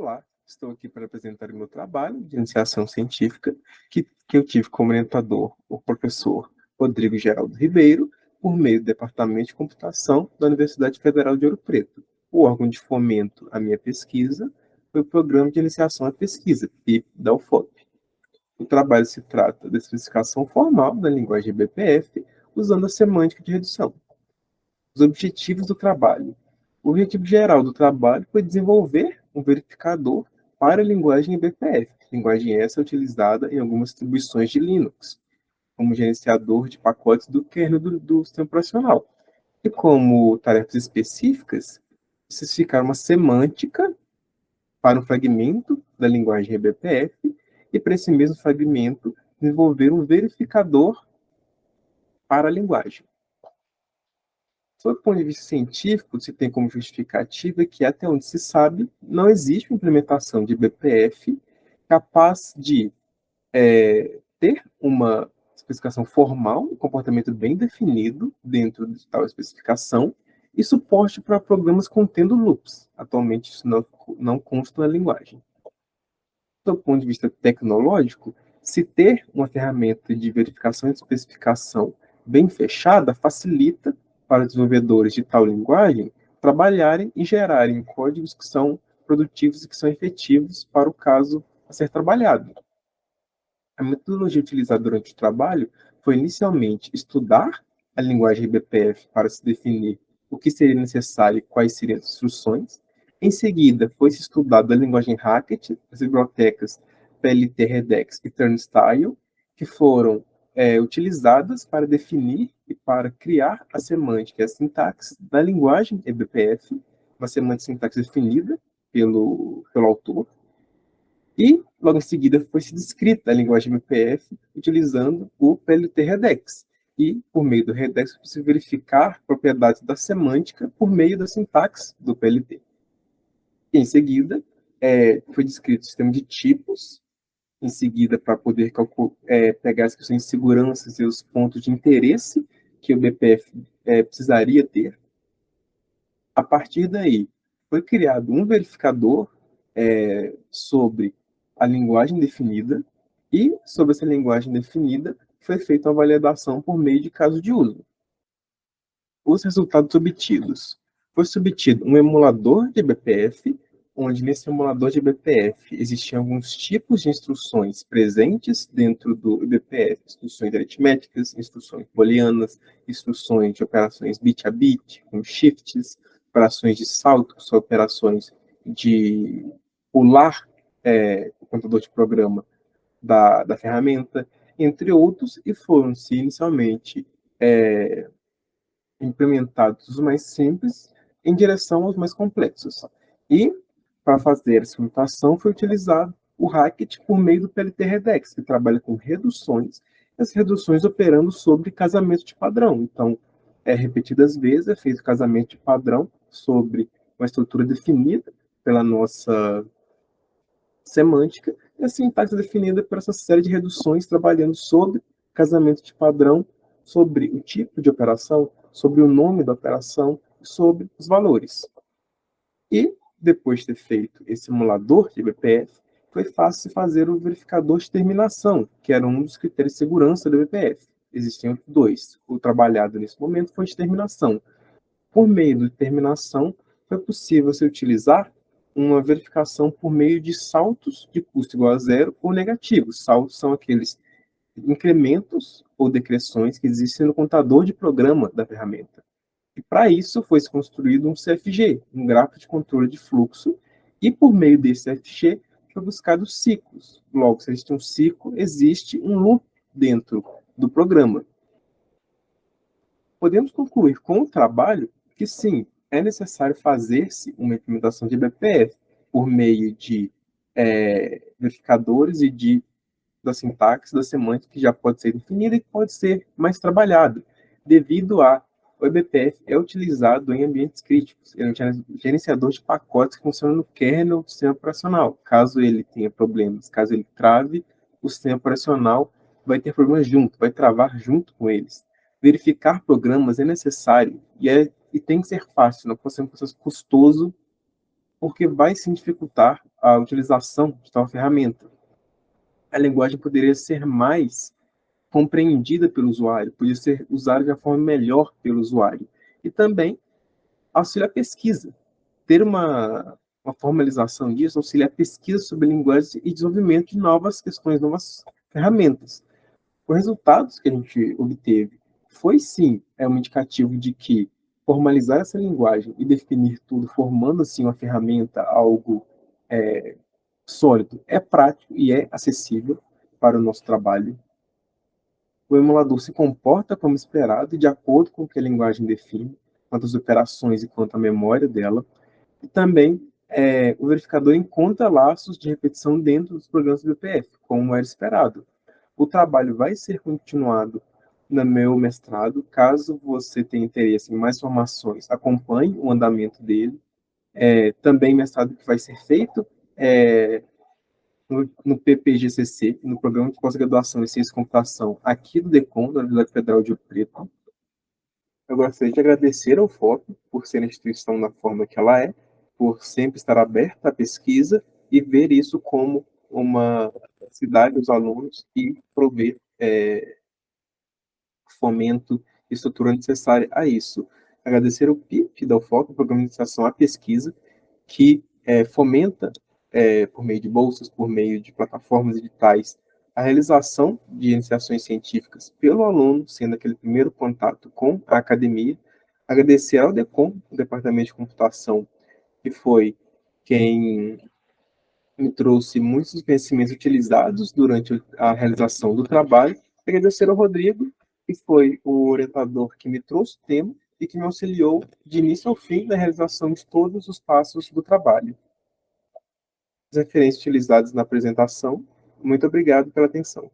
Olá, estou aqui para apresentar o meu trabalho de iniciação científica, que eu tive como orientador o professor Rodrigo Geraldo Ribeiro, por meio do Departamento de Computação da Universidade Federal de Ouro Preto. O órgão de fomento à minha pesquisa foi o Programa de Iniciação à Pesquisa, PIP, da UFOP. O trabalho se trata da especificação formal da linguagem BPF, usando a semântica de redução. Os objetivos do trabalho. O objetivo geral do trabalho foi desenvolver um verificador para a linguagem BPF, linguagem essa utilizada em algumas distribuições de Linux, como gerenciador de pacotes do kernel do sistema operacional. E como tarefas específicas, especificar uma semântica para um fragmento da linguagem BPF e, para esse mesmo fragmento, desenvolver um verificador para a linguagem. Sob o ponto de vista científico, se tem como justificativa que, até onde se sabe, não existe uma implementação de BPF capaz de ter uma especificação formal, um comportamento bem definido dentro de tal especificação e suporte para programas contendo loops. Atualmente, isso não consta na linguagem. Do ponto de vista tecnológico, se ter uma ferramenta de verificação e de especificação bem fechada facilita para os desenvolvedores de tal linguagem trabalharem e gerarem códigos que são produtivos e que são efetivos para o caso a ser trabalhado. A metodologia utilizada durante o trabalho foi inicialmente estudar a linguagem BPF para se definir o que seria necessário e quais seriam as instruções. Em seguida, foi-se estudada a linguagem Racket, as bibliotecas PLT, Redex e Turnstile, que foram utilizadas para definir e para criar a semântica e a sintaxe da linguagem eBPF, uma semântica e sintaxe definida pelo autor. E, logo em seguida, foi-se descrita a linguagem BPF utilizando o PLT Redex. E, por meio do Redex, é possível verificar propriedades da semântica por meio da sintaxe do PLT. E, em seguida, foi descrito o sistema de tipos, em seguida, para poder pegar as questões de segurança e os pontos de interesse que o BPF precisaria ter. A partir daí, foi criado um verificador sobre a linguagem definida, e sobre essa linguagem definida foi feita uma validação por meio de caso de uso. Os resultados obtidos. Foi submetido um emulador de BPF, onde nesse emulador de BPF existiam alguns tipos de instruções presentes dentro do BPF, instruções aritméticas, instruções booleanas, instruções de operações bit a bit, como shifts, operações de salto, que são operações de pular o computador de programa da ferramenta, entre outros, e foram-se inicialmente implementados os mais simples em direção aos mais complexos. E, para fazer essa implementação, foi utilizado o Racket por meio do PLT Redex, que trabalha com reduções, as reduções operando sobre casamento de padrão. Então, repetidas vezes é feito casamento de padrão sobre uma estrutura definida pela nossa semântica, e a sintaxe é definida por essa série de reduções trabalhando sobre casamento de padrão, sobre o tipo de operação, sobre o nome da operação, sobre os valores. E, depois de ter feito esse simulador de BPF, foi fácil fazer o verificador de terminação, que era um dos critérios de segurança do BPF. Existiam dois. O trabalhado nesse momento foi de terminação. Por meio de terminação, foi possível se utilizar uma verificação por meio de saltos de custo igual a zero ou negativos. Saltos são aqueles incrementos ou decreções que existem no contador de programa da ferramenta. E para isso foi construído um CFG, um gráfico de controle de fluxo, e por meio desse CFG foi buscado ciclos. Logo, se existe um ciclo, existe um loop dentro do programa. Podemos concluir com o trabalho que sim, é necessário fazer-se uma implementação de BPF por meio de verificadores e da sintaxe, da semântica que já pode ser definida e que pode ser mais trabalhada, devido a o eBPF é utilizado em ambientes críticos. Ele é um gerenciador de pacotes que funciona no kernel do sistema operacional. Caso ele tenha problemas, caso ele trave, o sistema operacional vai ter problemas junto, vai travar junto com eles. Verificar programas é necessário e tem que ser fácil, não pode ser um processo custoso porque vai se dificultar a utilização de tal ferramenta. A linguagem poderia ser mais compreendida pelo usuário, podia ser usada de uma forma melhor pelo usuário. E também auxilia a pesquisa. Ter uma formalização disso auxilia a pesquisa sobre linguagem e desenvolvimento de novas questões, novas ferramentas. Os resultados que a gente obteve foi, sim, um indicativo de que formalizar essa linguagem e definir tudo, formando, assim, uma ferramenta, algo sólido, é prático e é acessível para o nosso trabalho. O emulador se comporta como esperado e de acordo com o que a linguagem define, quanto às operações e quanto à memória dela. E também o verificador encontra laços de repetição dentro dos programas do BPF, como era esperado. O trabalho vai ser continuado no meu mestrado. Caso você tenha interesse em mais formações, acompanhe o andamento dele. Também mestrado que vai ser feito no PPGCC, no Programa de Pós-Graduação em Ciência e Computação, aqui do DECOM, da Universidade Federal de Ouro Preto. Eu gostaria de agradecer ao FOP por ser a instituição da forma que ela é, por sempre estar aberta à pesquisa e ver isso como uma cidade dos alunos e prover fomento e estrutura necessária a isso. Agradecer o PIP da UFOP, o Programa de Iniciação à Pesquisa, que fomenta, por meio de bolsas, por meio de plataformas digitais, a realização de iniciações científicas pelo aluno, sendo aquele primeiro contato com a academia. Agradecer ao DECOM, o Departamento de Computação, que foi quem me trouxe muitos conhecimentos utilizados durante a realização do trabalho. Agradecer ao Rodrigo, que foi o orientador que me trouxe o tema e que me auxiliou de início ao fim na realização de todos os passos do trabalho. As referências utilizadas na apresentação. Muito obrigado pela atenção.